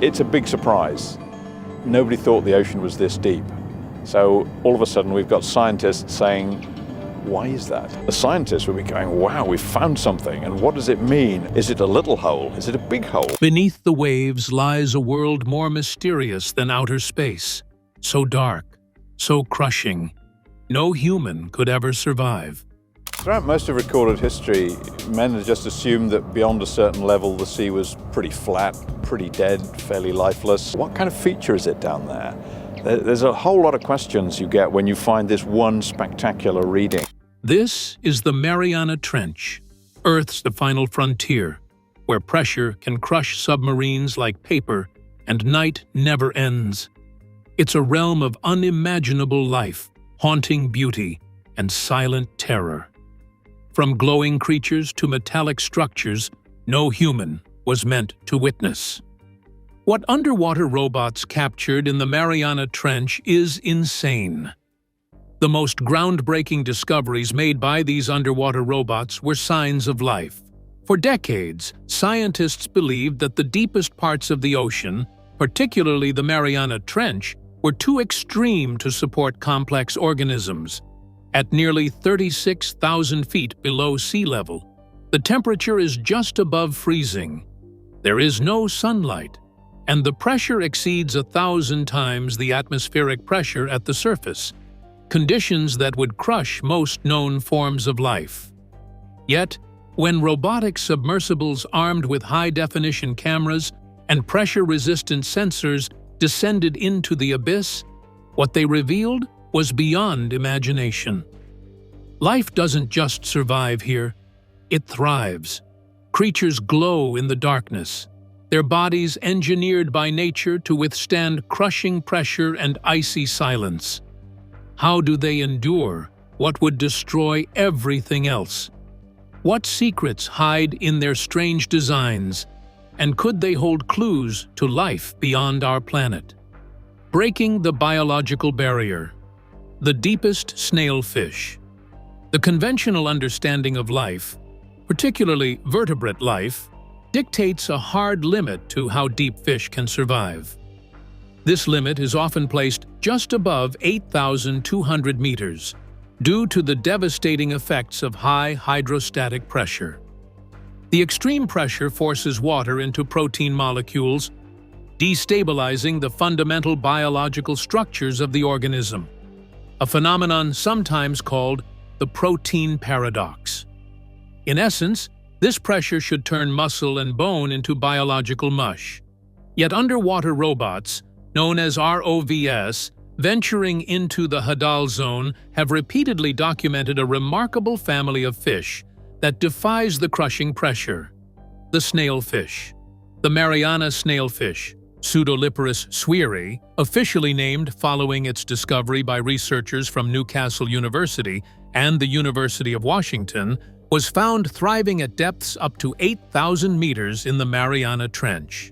It's a big surprise. Nobody thought the ocean was this deep. So all of a sudden we've got scientists saying, why is that? The scientists will be going, wow, we've found something, and what does it mean? Is it a little hole? Is it a big hole? Beneath the waves lies a world more mysterious than outer space, so dark, so crushing, no human could ever survive. Throughout most of recorded history, men had just assumed that beyond a certain level the sea was pretty flat, pretty dead, fairly lifeless. What kind of feature is it down there? There's a whole lot of questions you get when you find this one spectacular reading. This is the Mariana Trench, Earth's the final frontier, where pressure can crush submarines like paper and night never ends. It's a realm of unimaginable life, haunting beauty, and silent terror. From glowing creatures to metallic structures, no human was meant to witness. What underwater robots captured in the Mariana Trench is insane. The most groundbreaking discoveries made by these underwater robots were signs of life. For decades, scientists believed that the deepest parts of the ocean, particularly the Mariana Trench, were too extreme to support complex organisms. At nearly 36,000 feet below sea level, the temperature is just above freezing. There is no sunlight, and the pressure exceeds 1,000 times the atmospheric pressure at the surface, conditions that would crush most known forms of life. Yet, when robotic submersibles armed with high-definition cameras and pressure-resistant sensors descended into the abyss, what they revealed was beyond imagination. Life doesn't just survive here, it thrives. Creatures glow in the darkness, their bodies engineered by nature to withstand crushing pressure and icy silence. How do they endure what would destroy everything else? What secrets hide in their strange designs, and could they hold clues to life beyond our planet? Breaking the biological barrier. The deepest snailfish. The conventional understanding of life, particularly vertebrate life, dictates a hard limit to how deep fish can survive. This limit is often placed just above 8,200 meters, due to the devastating effects of high hydrostatic pressure. The extreme pressure forces water into protein molecules, destabilizing the fundamental biological structures of the organism, a phenomenon sometimes called the protein paradox. In essence, this pressure should turn muscle and bone into biological mush. Yet underwater robots, known as ROVs, venturing into the Hadal zone, have repeatedly documented a remarkable family of fish that defies the crushing pressure. The snailfish. The Mariana snailfish, Pseudoliparus sweri, officially named following its discovery by researchers from Newcastle University and the University of Washington, was found thriving at depths up to 8,000 meters in the Mariana Trench.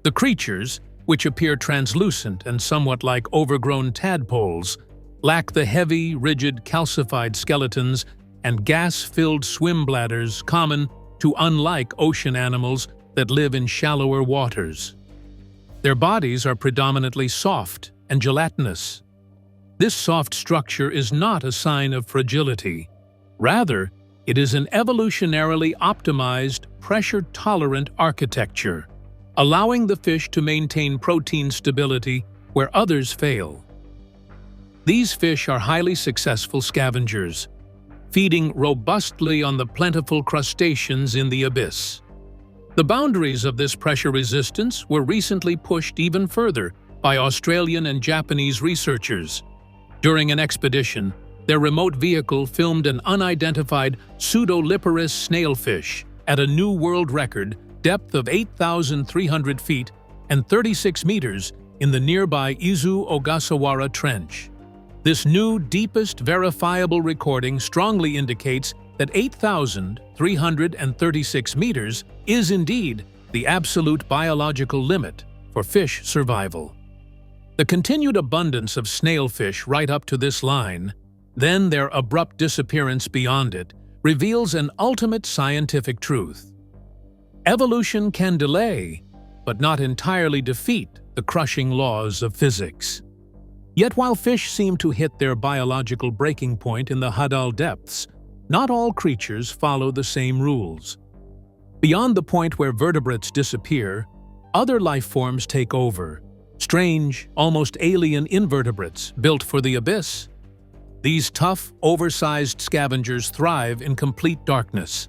The creatures, which appear translucent and somewhat like overgrown tadpoles, lack the heavy, rigid, calcified skeletons and gas-filled swim bladders common to unlike ocean animals that live in shallower waters. Their bodies are predominantly soft and gelatinous. This soft structure is not a sign of fragility. Rather, it is an evolutionarily optimized, pressure-tolerant architecture, allowing the fish to maintain protein stability where others fail. These fish are highly successful scavengers, feeding robustly on the plentiful crustaceans in the abyss. The boundaries of this pressure resistance were recently pushed even further by Australian and Japanese researchers. During an expedition, their remote vehicle filmed an unidentified Pseudoliparus snailfish at a new world record depth of 8,300 feet and 36 meters in the nearby Izu-Ogasawara Trench. This new, deepest verifiable recording strongly indicates that 8,336 meters is indeed the absolute biological limit for fish survival. The continued abundance of snailfish right up to this line, then their abrupt disappearance beyond it, reveals an ultimate scientific truth. Evolution can delay, but not entirely defeat the crushing laws of physics. Yet while fish seem to hit their biological breaking point in the Hadal depths, not all creatures follow the same rules. Beyond the point where vertebrates disappear, other life forms take over, strange, almost alien invertebrates built for the abyss. These tough, oversized scavengers thrive in complete darkness.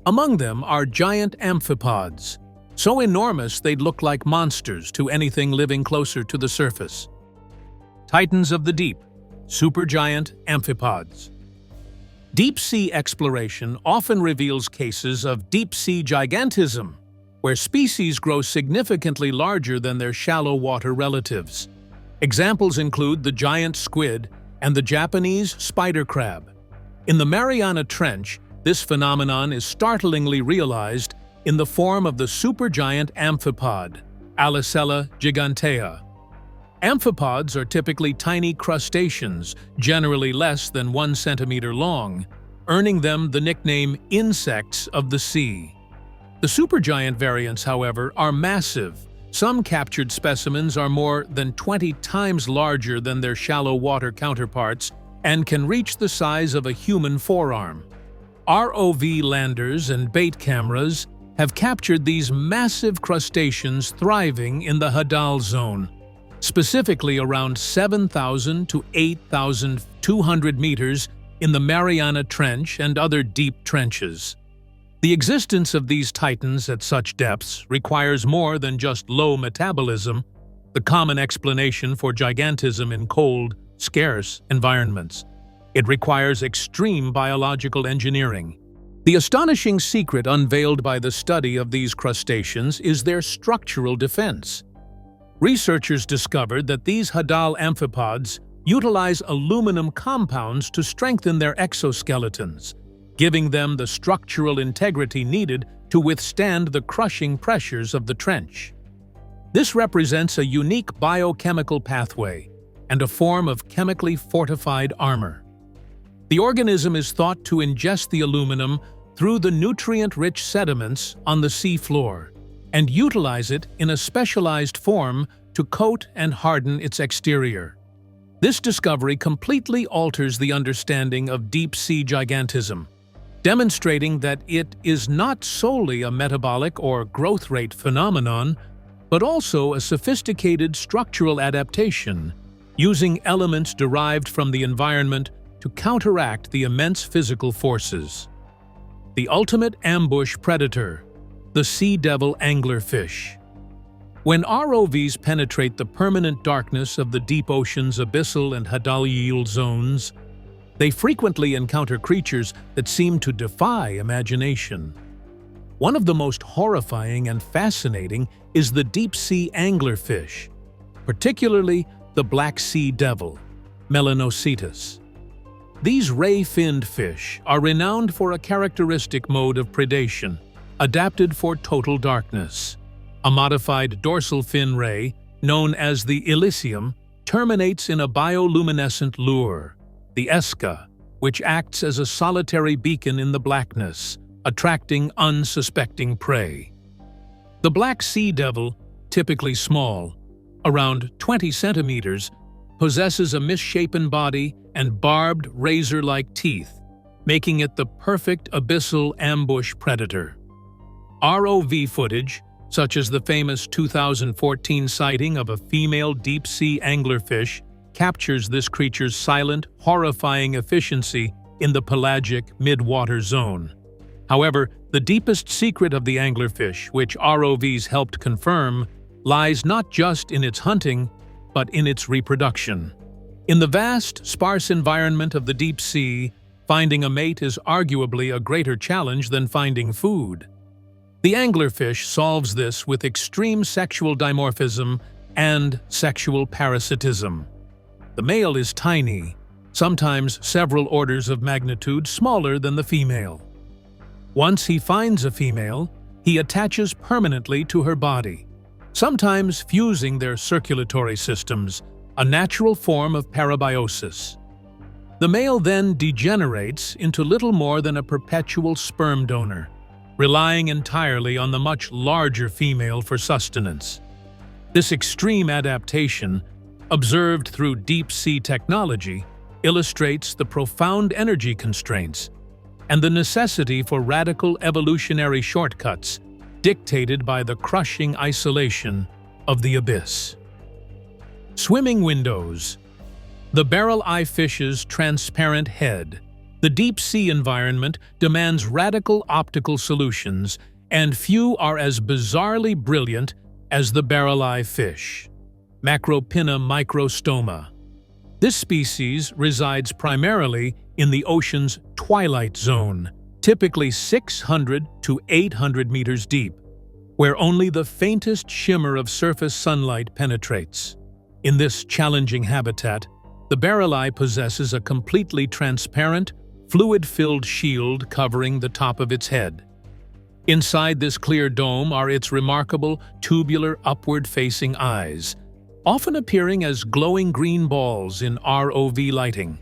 Among them are giant amphipods, so enormous they'd look like monsters to anything living closer to the surface. Titans of the deep, supergiant amphipods. Deep-sea exploration often reveals cases of deep-sea gigantism, where species grow significantly larger than their shallow-water relatives. Examples include the giant squid and the Japanese spider crab. In the Mariana Trench, this phenomenon is startlingly realized in the form of the supergiant amphipod, Alicella gigantea. Amphipods are typically tiny crustaceans, generally less than 1 centimeter long, earning them the nickname insects of the sea. The supergiant variants, however, are massive. Some captured specimens are more than 20 times larger than their shallow water counterparts and can reach the size of a human forearm. ROV landers and bait cameras have captured these massive crustaceans thriving in the Hadal zone, specifically around 7,000 to 8,200 meters in the Mariana Trench and other deep trenches. The existence of these titans at such depths requires more than just low metabolism, the common explanation for gigantism in cold, scarce environments. It requires extreme biological engineering. The astonishing secret unveiled by the study of these crustaceans is their structural defense. Researchers discovered that these Hadal amphipods utilize aluminum compounds to strengthen their exoskeletons, giving them the structural integrity needed to withstand the crushing pressures of the trench. This represents a unique biochemical pathway and a form of chemically fortified armor. The organism is thought to ingest the aluminum through the nutrient-rich sediments on the sea floor and utilize it in a specialized form to coat and harden its exterior. This discovery completely alters the understanding of deep-sea gigantism, demonstrating that it is not solely a metabolic or growth rate phenomenon, but also a sophisticated structural adaptation, using elements derived from the environment to counteract the immense physical forces. The ultimate ambush predator, the sea devil anglerfish. When ROVs penetrate the permanent darkness of the deep ocean's abyssal and Hadal yield zones, they frequently encounter creatures that seem to defy imagination. One of the most horrifying and fascinating is the deep-sea anglerfish, particularly the Black Sea Devil, Melanocetus. These ray-finned fish are renowned for a characteristic mode of predation, adapted for total darkness. A modified dorsal fin ray, known as the Elysium, terminates in a bioluminescent lure, the Esca, which acts as a solitary beacon in the blackness, attracting unsuspecting prey. The Black Sea Devil, typically small, around 20 centimeters, possesses a misshapen body and barbed razor-like teeth, making it the perfect abyssal ambush predator. ROV footage, such as the famous 2014 sighting of a female deep-sea anglerfish, captures this creature's silent, horrifying efficiency in the pelagic mid-water zone. However, the deepest secret of the anglerfish, which ROVs helped confirm, lies not just in its hunting, but in its reproduction. In the vast, sparse environment of the deep sea, finding a mate is arguably a greater challenge than finding food. The anglerfish solves this with extreme sexual dimorphism and sexual parasitism. The male is tiny, sometimes several orders of magnitude smaller than the female. Once he finds a female, he attaches permanently to her body, sometimes fusing their circulatory systems, a natural form of parabiosis. The male then degenerates into little more than a perpetual sperm donor, relying entirely on the much larger female for sustenance. This extreme adaptation, observed through deep-sea technology, illustrates the profound energy constraints and the necessity for radical evolutionary shortcuts dictated by the crushing isolation of the abyss. Swimming windows. The barreleye fish's transparent head. The deep-sea environment demands radical optical solutions, and few are as bizarrely brilliant as the barreleye fish. Macropinna microstoma. This species resides primarily in the ocean's twilight zone, typically 600 to 800 meters deep, where only the faintest shimmer of surface sunlight penetrates. In this challenging habitat, the barreleye possesses a completely transparent, fluid-filled shield covering the top of its head. Inside this clear dome are its remarkable tubular upward-facing eyes, often appearing as glowing green balls in ROV lighting.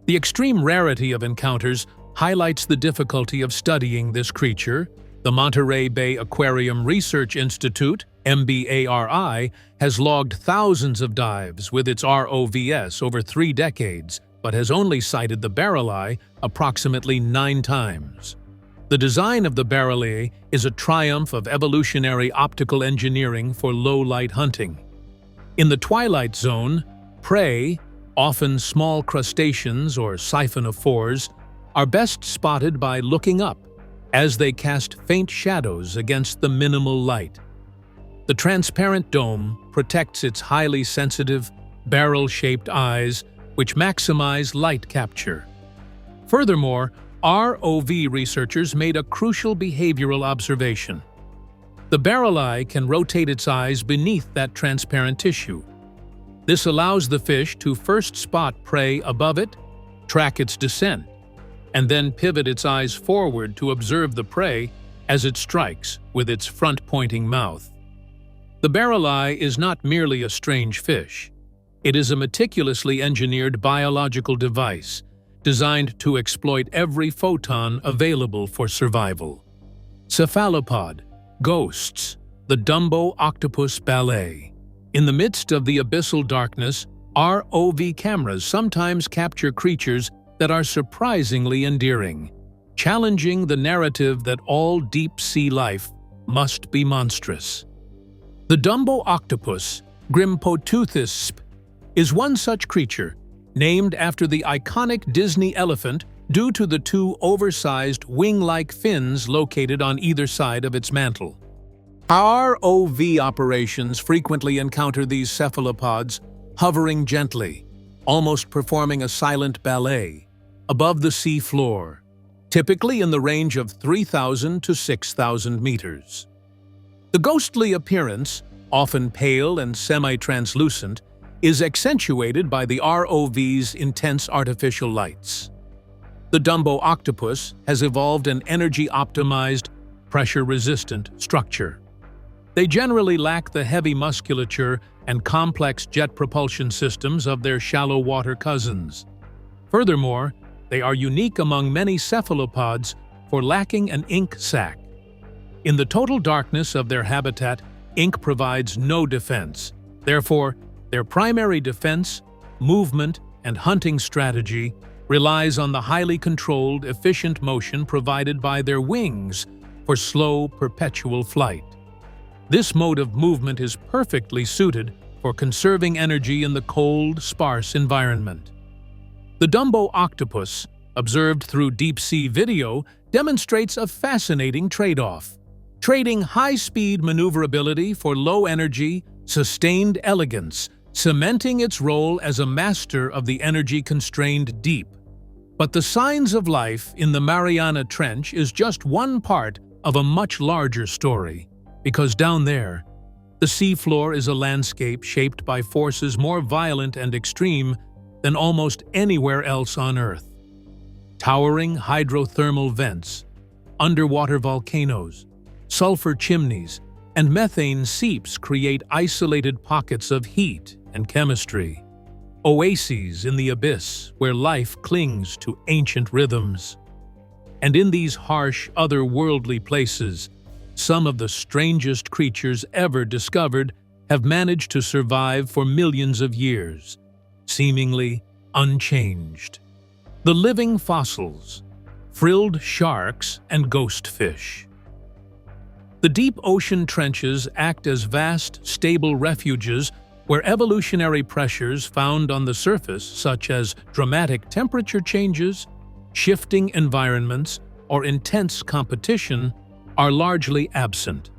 The extreme rarity of encounters highlights the difficulty of studying this creature. The Monterey Bay Aquarium Research Institute, MBARI, has logged thousands of dives with its ROVs over 3 decades, but has only sighted the barreleye approximately 9 times. The design of the Barreleye is a triumph of evolutionary optical engineering for low-light hunting. In the twilight zone, prey, often small crustaceans or siphonophores, are best spotted by looking up, as they cast faint shadows against the minimal light. The transparent dome protects its highly sensitive, barrel-shaped eyes, which maximize light capture. Furthermore, ROV researchers made a crucial behavioral observation. The barreleye can rotate its eyes beneath that transparent tissue. This allows the fish to first spot prey above it, track its descent, and then pivot its eyes forward to observe the prey as it strikes with its front-pointing mouth. The barreleye is not merely a strange fish. It is a meticulously engineered biological device designed to exploit every photon available for survival. Cephalopod, ghosts, the Dumbo octopus ballet. In the midst of the abyssal darkness, ROV cameras sometimes capture creatures that are surprisingly endearing, challenging the narrative that all deep-sea life must be monstrous. The Dumbo octopus, Grimpoteuthis, is one such creature, named after the iconic Disney elephant due to the 2 oversized wing-like fins located on either side of its mantle. ROV operations frequently encounter these cephalopods hovering gently, almost performing a silent ballet, above the sea floor, typically in the range of 3,000 to 6,000 meters. The ghostly appearance, often pale and semi-translucent, is accentuated by the ROV's intense artificial lights. The Dumbo octopus has evolved an energy-optimized, pressure-resistant structure. They generally lack the heavy musculature and complex jet propulsion systems of their shallow-water cousins. Furthermore, they are unique among many cephalopods for lacking an ink sac. In the total darkness of their habitat, ink provides no defense. Therefore, their primary defense, movement, and hunting strategy relies on the highly controlled, efficient motion provided by their wings for slow, perpetual flight. This mode of movement is perfectly suited for conserving energy in the cold, sparse environment. The Dumbo octopus, observed through deep-sea video, demonstrates a fascinating trade-off, trading high-speed maneuverability for low-energy, sustained elegance, cementing its role as a master of the energy-constrained deep. But the signs of life in the Mariana Trench is just one part of a much larger story, because down there, the seafloor is a landscape shaped by forces more violent and extreme than almost anywhere else on Earth. Towering hydrothermal vents, underwater volcanoes, sulfur chimneys, and methane seeps create isolated pockets of heat and chemistry, oases in the abyss where life clings to ancient rhythms. And in these harsh, otherworldly places, some of the strangest creatures ever discovered have managed to survive for millions of years, seemingly unchanged. The living fossils, frilled sharks and ghost fish. The deep ocean trenches act as vast, stable refuges where evolutionary pressures found on the surface, such as dramatic temperature changes, shifting environments, or intense competition, are largely absent.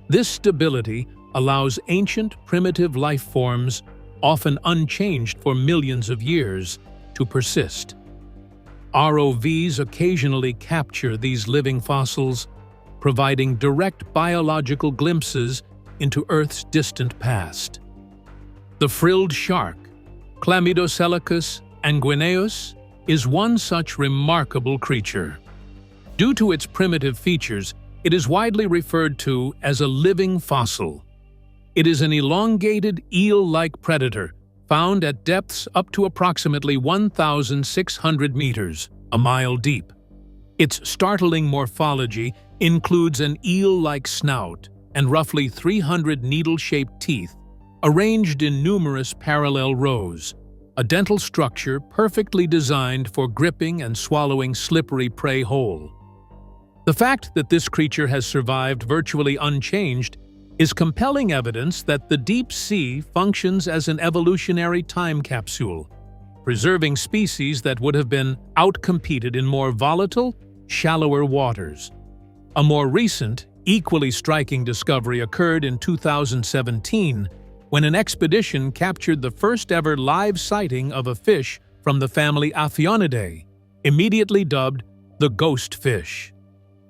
This stability allows ancient, primitive life forms, often unchanged for millions of years, to persist. ROVs occasionally capture these living fossils, providing direct biological glimpses into Earth's distant past. The frilled shark, Chlamydocelicus anguineus, is one such remarkable creature. Due to its primitive features, it is widely referred to as a living fossil. It is an elongated, eel-like predator found at depths up to approximately 1,600 meters, a mile deep. Its startling morphology includes an eel-like snout and roughly 300 needle-shaped teeth, arranged in numerous parallel rows, a dental structure perfectly designed for gripping and swallowing slippery prey whole. The fact that this creature has survived virtually unchanged is compelling evidence that the deep sea functions as an evolutionary time capsule, preserving species that would have been outcompeted in more volatile, shallower waters. A more recent, equally striking discovery occurred in 2017 when an expedition captured the first-ever live sighting of a fish from the family Aphionidae, immediately dubbed the ghost fish.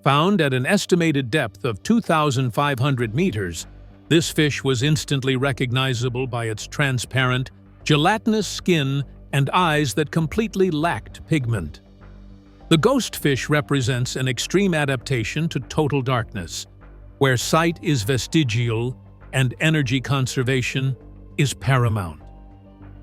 Found at an estimated depth of 2,500 meters, this fish was instantly recognizable by its transparent, gelatinous skin and eyes that completely lacked pigment. The ghost fish represents an extreme adaptation to total darkness, where sight is vestigial and energy conservation is paramount.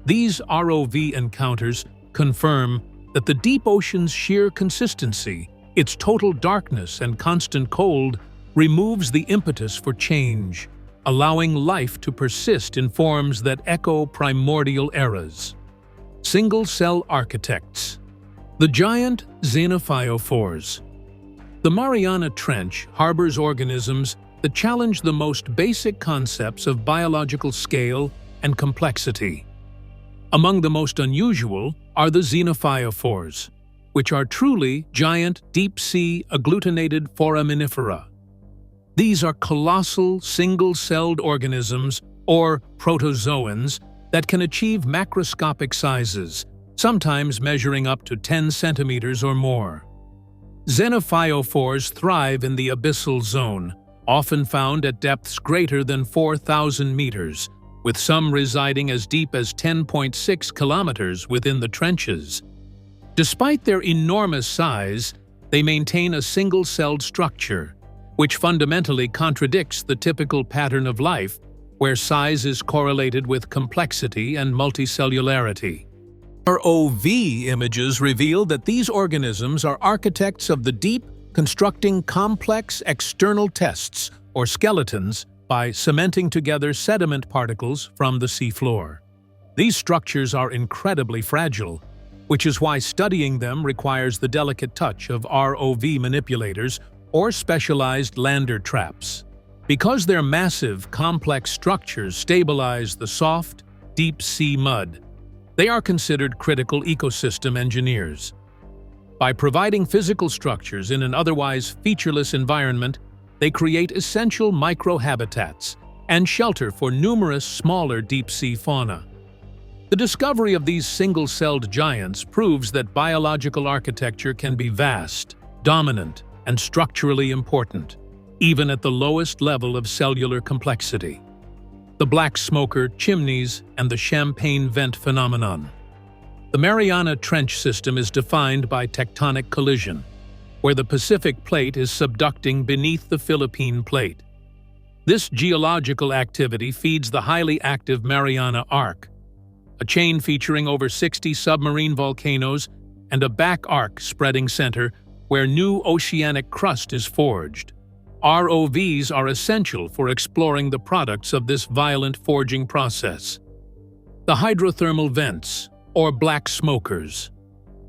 These ROV encounters confirm that the deep ocean's sheer consistency, its total darkness and constant cold, removes the impetus for change, allowing life to persist in forms that echo primordial eras. Single-cell architects. The giant xenophyophores. The Mariana Trench harbors organisms that challenge the most basic concepts of biological scale and complexity. Among the most unusual are the xenophyophores, which are truly giant deep-sea agglutinated foraminifera. These are colossal single-celled organisms, or protozoans, that can achieve macroscopic sizes, sometimes measuring up to 10 centimeters or more. Xenophyophores thrive in the abyssal zone, often found at depths greater than 4,000 meters, with some residing as deep as 10.6 kilometers within the trenches. Despite their enormous size, they maintain a single-celled structure, which fundamentally contradicts the typical pattern of life, where size is correlated with complexity and multicellularity. ROV images reveal that these organisms are architects of the deep, constructing complex external tests, or skeletons, by cementing together sediment particles from the seafloor. These structures are incredibly fragile, which is why studying them requires the delicate touch of ROV manipulators or specialized lander traps. Because their massive, complex structures stabilize the soft, deep-sea mud, they are considered critical ecosystem engineers. By providing physical structures in an otherwise featureless environment, they create essential microhabitats and shelter for numerous smaller deep-sea fauna. The discovery of these single-celled giants proves that biological architecture can be vast, dominant, and structurally important, even at the lowest level of cellular complexity. The black smoker chimneys and the champagne vent phenomenon. The Mariana Trench system is defined by tectonic collision, where the Pacific plate is subducting beneath the Philippine plate. This geological activity feeds the highly active Mariana Arc, a chain featuring over 60 submarine volcanoes and a back arc spreading center where new oceanic crust is forged. ROVs are essential for exploring the products of this violent forging process. The hydrothermal vents, or black smokers.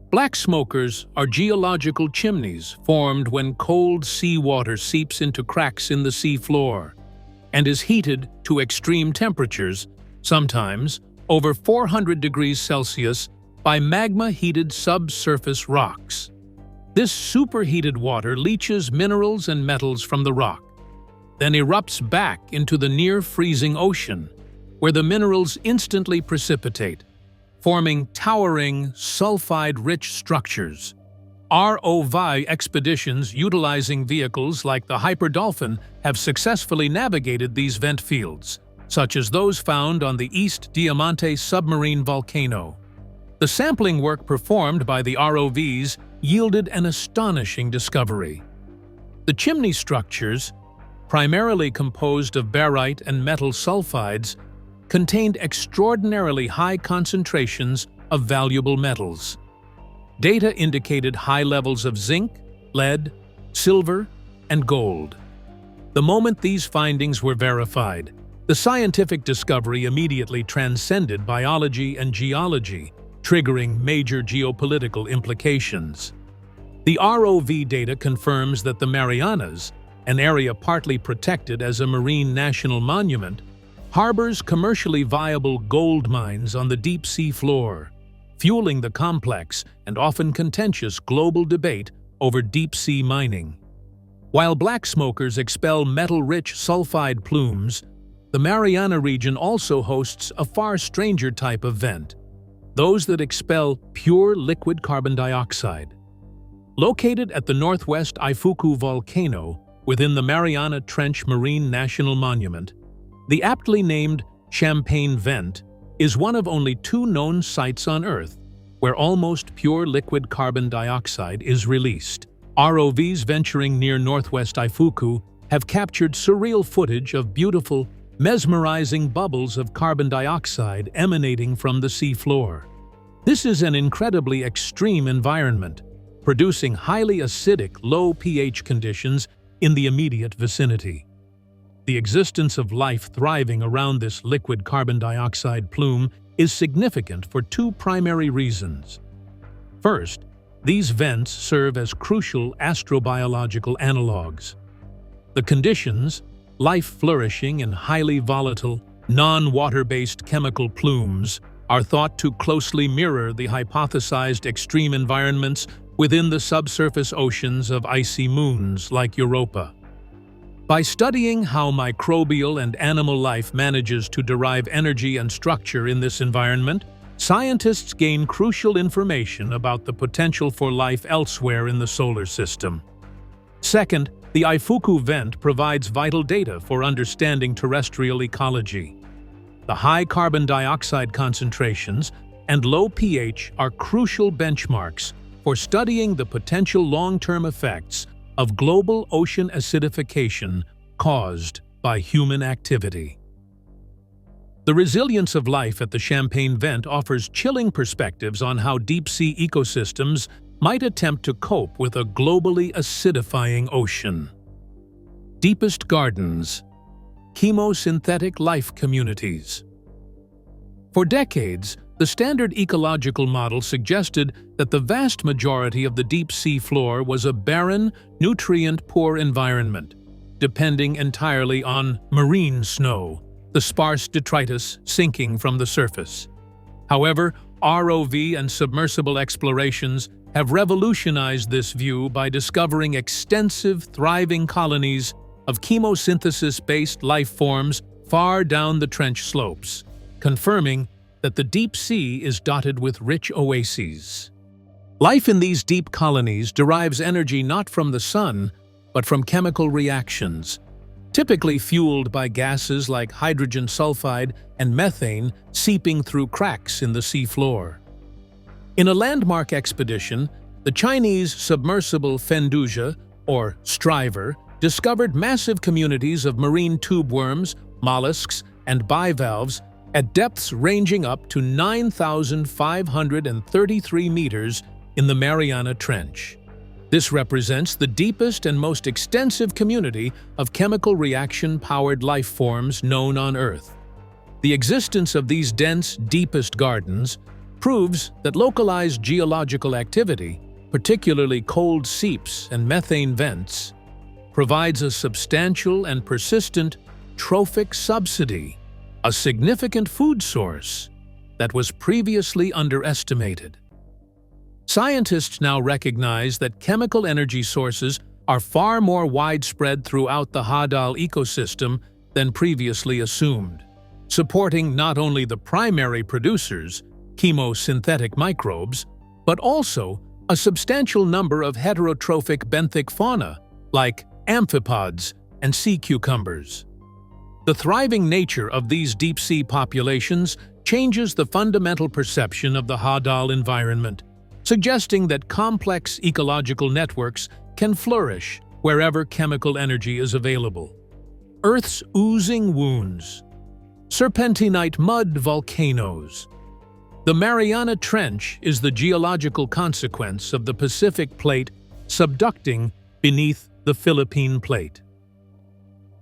Black smokers are geological chimneys formed when cold seawater seeps into cracks in the seafloor and is heated to extreme temperatures, sometimes over 400 degrees Celsius, by magma-heated subsurface rocks. This superheated water leaches minerals and metals from the rock, then erupts back into the near-freezing ocean, where the minerals instantly precipitate, forming towering, sulfide-rich structures. ROV expeditions utilizing vehicles like the Hyperdolphin have successfully navigated these vent fields, such as those found on the East Diamante submarine volcano. The sampling work performed by the ROVs yielded an astonishing discovery. The chimney structures, primarily composed of barite and metal sulfides, contained extraordinarily high concentrations of valuable metals. Data indicated high levels of zinc, lead, silver, and gold. The moment these findings were verified, the scientific discovery immediately transcended biology and geology, triggering major geopolitical implications. The ROV data confirms that the Marianas, an area partly protected as a marine national monument, harbors commercially viable gold mines on the deep sea floor, fueling the complex and often contentious global debate over deep-sea mining. While black smokers expel metal-rich sulfide plumes, the Mariana region also hosts a far stranger type of vent, those that expel pure liquid carbon dioxide. Located at the northwest Ifuku volcano within the Mariana Trench Marine National Monument, the aptly named Champagne Vent is one of only 2 known sites on Earth where almost pure liquid carbon dioxide is released. ROVs venturing near northwest Ifuku have captured surreal footage of beautiful, mesmerizing bubbles of carbon dioxide emanating from the seafloor. This is an incredibly extreme environment, producing highly acidic, low pH conditions in the immediate vicinity. The existence of life thriving around this liquid carbon dioxide plume is significant for 2 primary reasons. First, these vents serve as crucial astrobiological analogs. The conditions, life flourishing in highly volatile, non-water-based chemical plumes, are thought to closely mirror the hypothesized extreme environments within the subsurface oceans of icy moons like Europa. By studying how microbial and animal life manages to derive energy and structure in this environment, scientists gain crucial information about the potential for life elsewhere in the solar system. Second, the Ifuku vent provides vital data for understanding terrestrial ecology. The high carbon dioxide concentrations and low pH are crucial benchmarks for studying the potential long-term effects of global ocean acidification caused by human activity. The resilience of life at the Champagne Vent offers chilling perspectives on how deep-sea ecosystems might attempt to cope with a globally acidifying ocean. Deepest gardens, chemosynthetic life communities. For decades, the standard ecological model suggested that the vast majority of the deep sea floor was a barren, nutrient-poor environment, depending entirely on marine snow, the sparse detritus sinking from the surface. However, ROV and submersible explorations have revolutionized this view by discovering extensive, thriving colonies of chemosynthesis-based life forms far down the trench slopes, confirming that the deep sea is dotted with rich oases. Life in these deep colonies derives energy not from the sun, but from chemical reactions, typically fueled by gases like hydrogen sulfide and methane seeping through cracks in the seafloor. In a landmark expedition, the Chinese submersible Fendouzhe, or Striver, discovered massive communities of marine tube worms, mollusks, and bivalves at depths ranging up to 9,533 meters in the Mariana Trench. This represents the deepest and most extensive community of chemical reaction-powered life forms known on Earth. The existence of these dense, deepest gardens proves that localized geological activity, particularly cold seeps and methane vents, provides a substantial and persistent trophic subsidy, a significant food source that was previously underestimated. Scientists now recognize that chemical energy sources are far more widespread throughout the Hadal ecosystem than previously assumed, supporting not only the primary producers, chemosynthetic microbes, but also a substantial number of heterotrophic benthic fauna, like amphipods and sea cucumbers. The thriving nature of these deep-sea populations changes the fundamental perception of the Hadal environment, suggesting that complex ecological networks can flourish wherever chemical energy is available. Earth's oozing wounds. Serpentinite mud volcanoes. The Mariana Trench is the geological consequence of the Pacific Plate subducting beneath the Philippine Plate.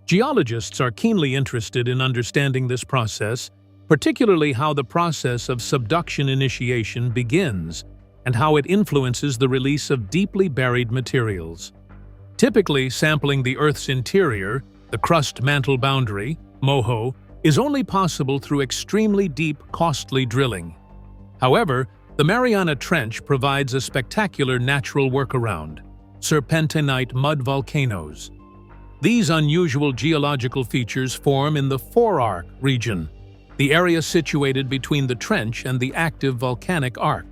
Geologists are keenly interested in understanding this process, particularly how the process of subduction initiation begins and how it influences the release of deeply buried materials. Typically, sampling the Earth's interior, the crust-mantle boundary, MOHO, is only possible through extremely deep, costly drilling. However, the Mariana Trench provides a spectacular natural workaround: serpentinite mud volcanoes. These unusual geological features form in the forearc region, the area situated between the trench and the active volcanic arc.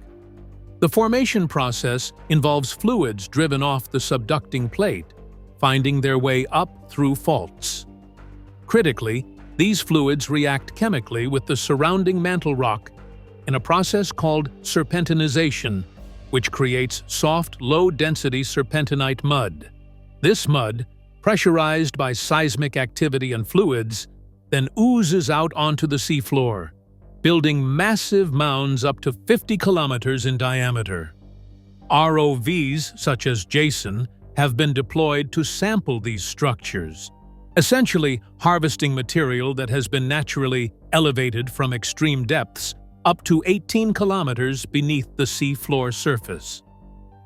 The formation process involves fluids driven off the subducting plate, finding their way up through faults. Critically, these fluids react chemically with the surrounding mantle rock in a process called serpentinization, which creates soft, low-density serpentinite mud. This mud, pressurized by seismic activity and fluids, then oozes out onto the seafloor, building massive mounds up to 50 kilometers in diameter. ROVs, such as Jason, have been deployed to sample these structures, essentially harvesting material that has been naturally elevated from extreme depths up to 18 kilometers beneath the seafloor surface.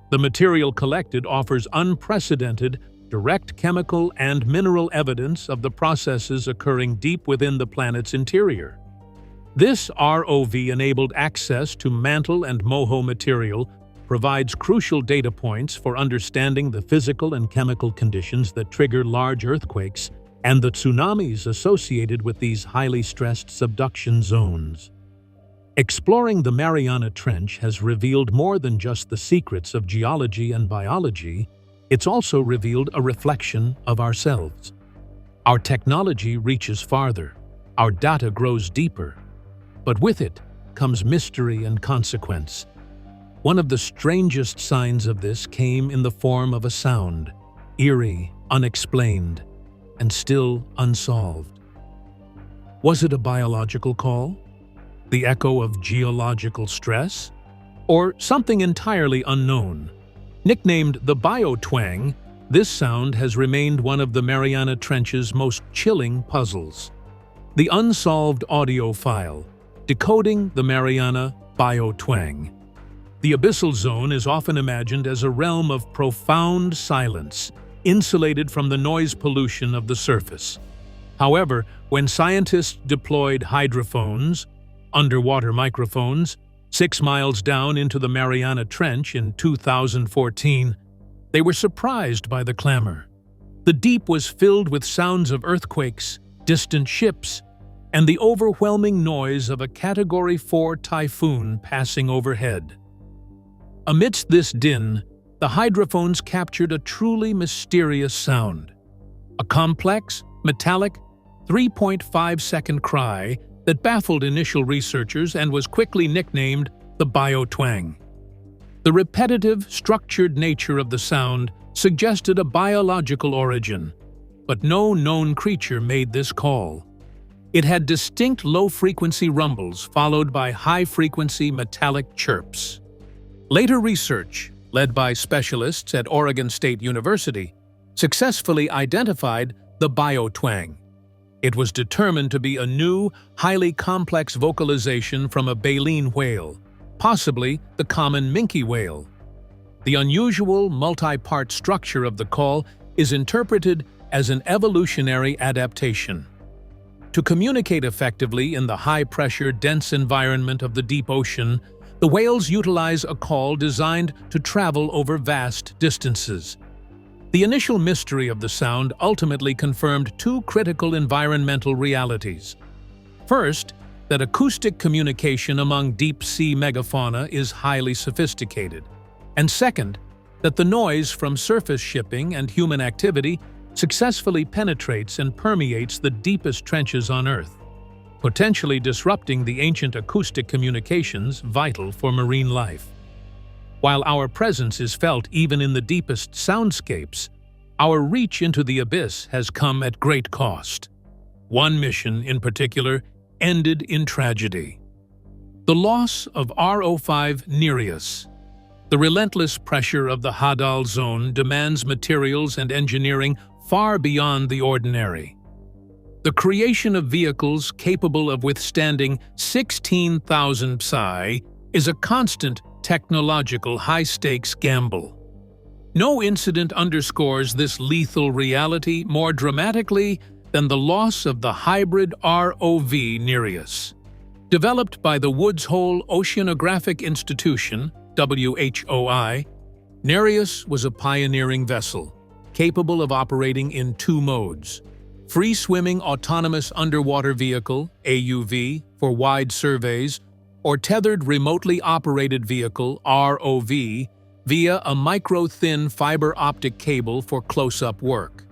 The material collected offers unprecedented, direct chemical and mineral evidence of the processes occurring deep within the planet's interior. This ROV-enabled access to mantle and MOHO material provides crucial data points for understanding the physical and chemical conditions that trigger large earthquakes and the tsunamis associated with these highly stressed subduction zones. Exploring the Mariana Trench has revealed more than just the secrets of geology and biology. It's also revealed a reflection of ourselves. Our technology reaches farther, our data grows deeper, but with it comes mystery and consequence. One of the strangest signs of this came in the form of a sound, eerie, unexplained, and still unsolved. Was it a biological call? The echo of geological stress? Or something entirely unknown? Nicknamed the bio-twang, this sound has remained one of the Mariana Trench's most chilling puzzles. The unsolved audio file, decoding the Mariana bio-twang. The abyssal zone is often imagined as a realm of profound silence, insulated from the noise pollution of the surface. However, when scientists deployed hydrophones, underwater microphones, 6 miles down into the Mariana Trench in 2014, they were surprised by the clamor. The deep was filled with sounds of earthquakes, distant ships, and the overwhelming noise of a Category 4 typhoon passing overhead. Amidst this din, the hydrophones captured a truly mysterious sound. A complex, metallic, 3.5-second cry that baffled initial researchers and was quickly nicknamed the bio-twang. The repetitive, structured nature of the sound suggested a biological origin, but no known creature made this call. It had distinct low-frequency rumbles followed by high-frequency metallic chirps. Later research, led by specialists at Oregon State University, successfully identified the bio-twang. It was determined to be a new, highly complex vocalization from a baleen whale, possibly the common minke whale. The unusual, multi-part structure of the call is interpreted as an evolutionary adaptation. To communicate effectively in the high-pressure, dense environment of the deep ocean, the whales utilize a call designed to travel over vast distances. The initial mystery of the sound ultimately confirmed two critical environmental realities. First, that acoustic communication among deep-sea megafauna is highly sophisticated. And second, that the noise from surface shipping and human activity successfully penetrates and permeates the deepest trenches on Earth, potentially disrupting the ancient acoustic communications vital for marine life. While our presence is felt even in the deepest soundscapes, our reach into the abyss has come at great cost. One mission, in particular, ended in tragedy. The loss of ROV Nereus. The relentless pressure of the Hadal zone demands materials and engineering far beyond the ordinary. The creation of vehicles capable of withstanding 16,000 psi is a constant technological high-stakes gamble. No incident underscores this lethal reality more dramatically than the loss of the hybrid ROV Nereus. Developed by the Woods Hole Oceanographic Institution, WHOI, Nereus was a pioneering vessel, capable of operating in two modes: free-swimming autonomous underwater vehicle, AUV, for wide surveys, or tethered remotely operated vehicle, ROV, via a micro-thin fiber optic cable for close-up work.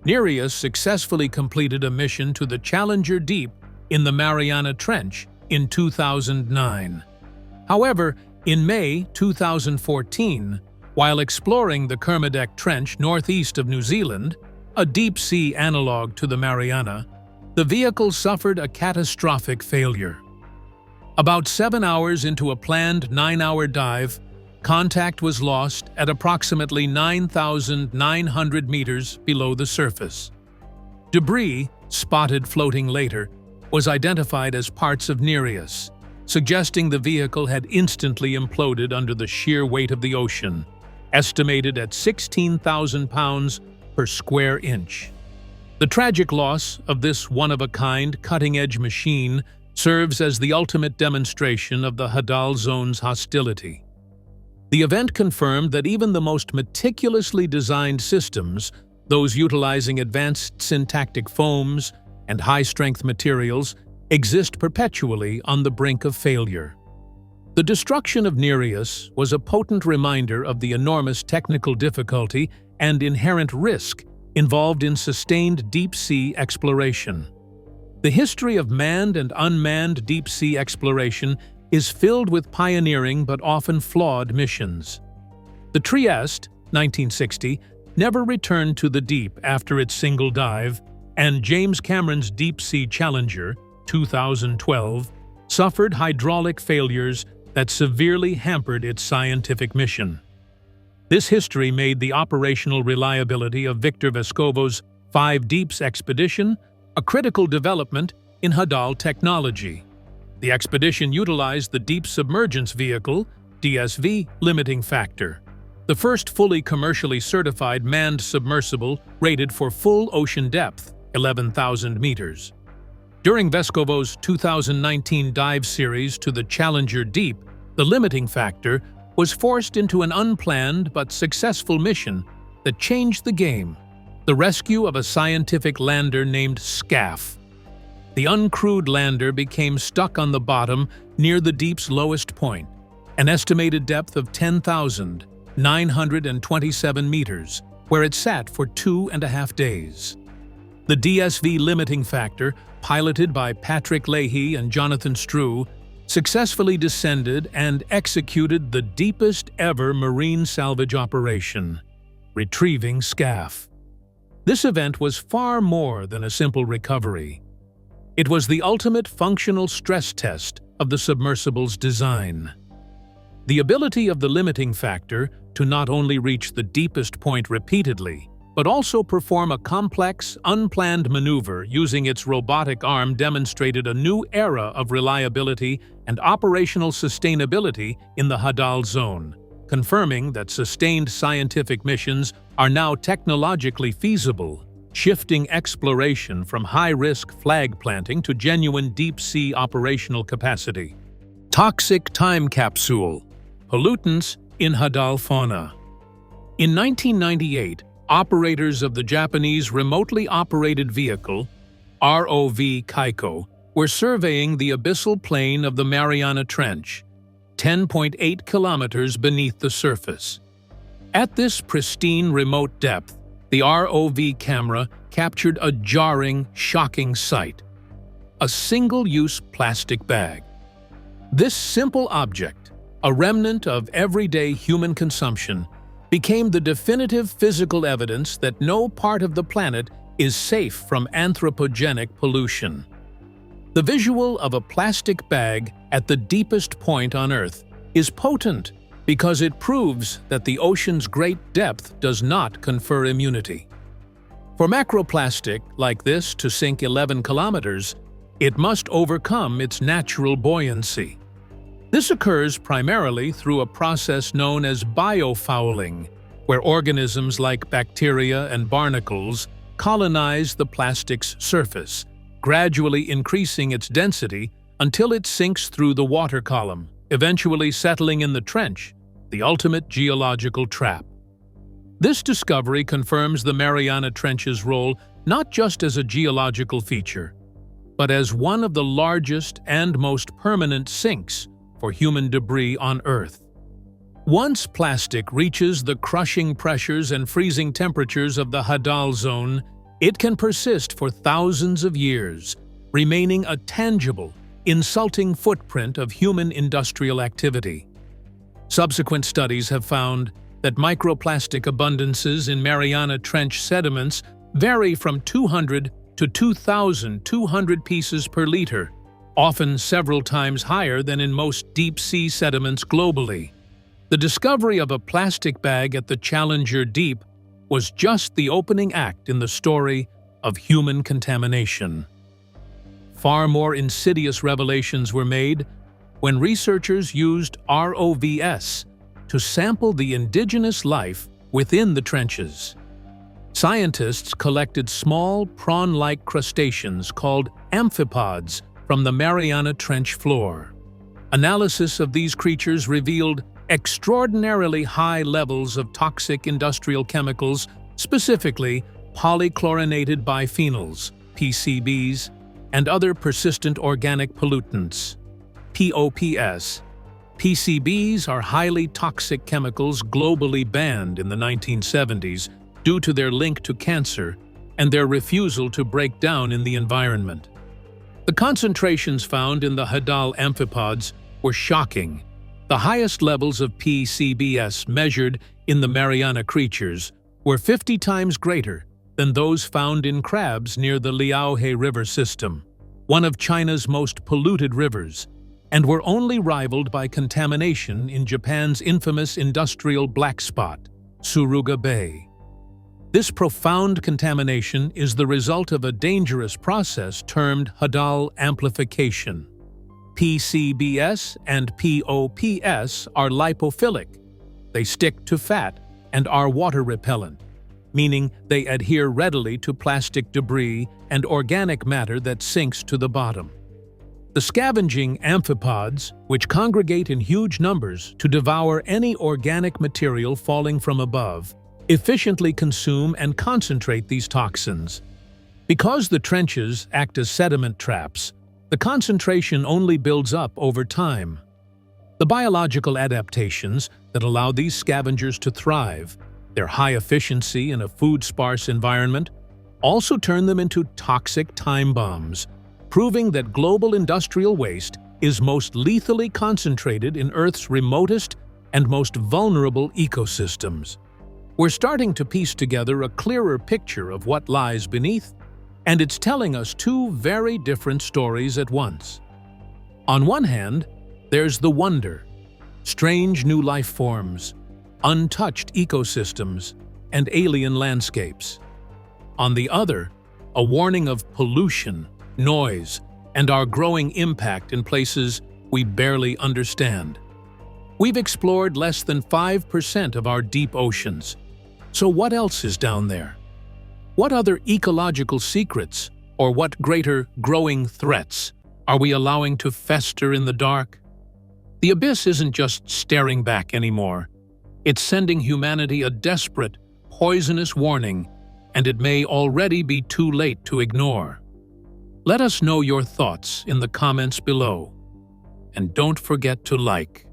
Nereus successfully completed a mission to the Challenger Deep in the Mariana Trench in 2009. However, in May 2014, while exploring the Chemosynthetic Trench northeast of New Zealand, a deep-sea analog to the Mariana, the vehicle suffered a catastrophic failure. About 7 hours into a planned 9-hour dive, contact was lost at approximately 9,900 meters below the surface. Debris, spotted floating later, was identified as parts of Nereus, suggesting the vehicle had instantly imploded under the sheer weight of the ocean, estimated at 16,000 pounds per square inch. The tragic loss of this one-of-a-kind, cutting-edge machine serves as the ultimate demonstration of the Hadal zone's hostility. The event confirmed that even the most meticulously designed systems, those utilizing advanced syntactic foams and high-strength materials, exist perpetually on the brink of failure. The destruction of Nereus was a potent reminder of the enormous technical difficulty and inherent risk involved in sustained deep-sea exploration. The history of manned and unmanned deep-sea exploration is filled with pioneering but often flawed missions. The Trieste, 1960, never returned to the deep after its single dive, and James Cameron's Deep-Sea Challenger, 2012, suffered hydraulic failures that severely hampered its scientific mission. This history made the operational reliability of Victor Vescovo's 5 Deeps expedition a critical development in Hadal technology. The expedition utilized the Deep Submergence Vehicle, DSV, limiting factor, the first fully commercially certified manned submersible rated for full ocean depth, 11,000 meters. During Vescovo's 2019 dive series to the Challenger Deep, the limiting factor was forced into an unplanned but successful mission that changed the game: the rescue of a scientific lander named SCAF. The uncrewed lander became stuck on the bottom near the deep's lowest point, an estimated depth of 10,927 meters, where it sat for 2.5 days. The DSV limiting factor, piloted by Patrick Leahy and Jonathan Strew, successfully descended and executed the deepest ever marine salvage operation, retrieving SCAF. This event was far more than a simple recovery. It was the ultimate functional stress test of the submersible's design. The ability of the limiting factor to not only reach the deepest point repeatedly, but also perform a complex, unplanned maneuver using its robotic arm demonstrated a new era of reliability and operational sustainability in the Hadal zone, confirming that sustained scientific missions are now technologically feasible, shifting exploration from high-risk flag planting to genuine deep-sea operational capacity. Toxic time capsule: pollutants in Hadal fauna. In 1998, operators of the Japanese remotely operated vehicle, ROV Kaiko, were surveying the abyssal plain of the Mariana Trench, 10.8 kilometers beneath the surface. At this pristine remote depth, the ROV camera captured a jarring, shocking sight: a single-use plastic bag. This simple object, a remnant of everyday human consumption, became the definitive physical evidence that no part of the planet is safe from anthropogenic pollution. The visual of a plastic bag at the deepest point on Earth is potent because it proves that the ocean's great depth does not confer immunity. For macroplastic like this to sink 11 kilometers, it must overcome its natural buoyancy. This occurs primarily through a process known as biofouling, where organisms like bacteria and barnacles colonize the plastic's surface, gradually increasing its density until it sinks through the water column, eventually settling in the trench, the ultimate geological trap. This discovery confirms the Mariana Trench's role not just as a geological feature, but as one of the largest and most permanent sinks for human debris on Earth. Once plastic reaches the crushing pressures and freezing temperatures of the Hadal zone, it can persist for thousands of years, remaining a tangible, insulting footprint of human industrial activity. Subsequent studies have found that microplastic abundances in Mariana Trench sediments vary from 200 to 2,200 pieces per liter, often several times higher than in most deep-sea sediments globally. The discovery of a plastic bag at the Challenger Deep was just the opening act in the story of human contamination. Far more insidious revelations were made when researchers used ROVs to sample the indigenous life within the trenches. Scientists collected small, prawn-like crustaceans called amphipods from the Mariana Trench floor. Analysis of these creatures revealed extraordinarily high levels of toxic industrial chemicals, specifically polychlorinated biphenyls, PCBs, and other persistent organic pollutants, POPs. PCBs are highly toxic chemicals globally banned in the 1970s due to their link to cancer and their refusal to break down in the environment. The concentrations found in the Hadal amphipods were shocking. The highest levels of PCBs measured in the Mariana creatures were 50 times greater than those found in crabs near the Liaohe River system, one of China's most polluted rivers, and were only rivaled by contamination in Japan's infamous industrial black spot, Suruga Bay. This profound contamination is the result of a dangerous process termed Hadal amplification. PCBs and POPs are lipophilic. They stick to fat and are water repellent, meaning they adhere readily to plastic debris and organic matter that sinks to the bottom. The scavenging amphipods, which congregate in huge numbers to devour any organic material falling from above, efficiently consume and concentrate these toxins. Because the trenches act as sediment traps, the concentration only builds up over time. The biological adaptations that allow these scavengers to thrive, their high efficiency in a food-sparse environment, also turn them into toxic time bombs, proving that global industrial waste is most lethally concentrated in Earth's remotest and most vulnerable ecosystems. We're starting to piece together a clearer picture of what lies beneath, and it's telling us two very different stories at once. On one hand, there's the wonder, strange new life forms, untouched ecosystems, and alien landscapes. On the other, a warning of pollution, noise, and our growing impact in places we barely understand. We've explored less than 5% of our deep oceans. So what else is down there? What other ecological secrets, or what greater growing threats, are we allowing to fester in the dark? The abyss isn't just staring back anymore. It's sending humanity a desperate, poisonous warning, and it may already be too late to ignore. Let us know your thoughts in the comments below. And don't forget to like,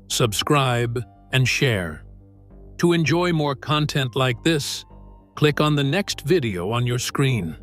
subscribe, and share. To enjoy more content like this, click on the next video on your screen.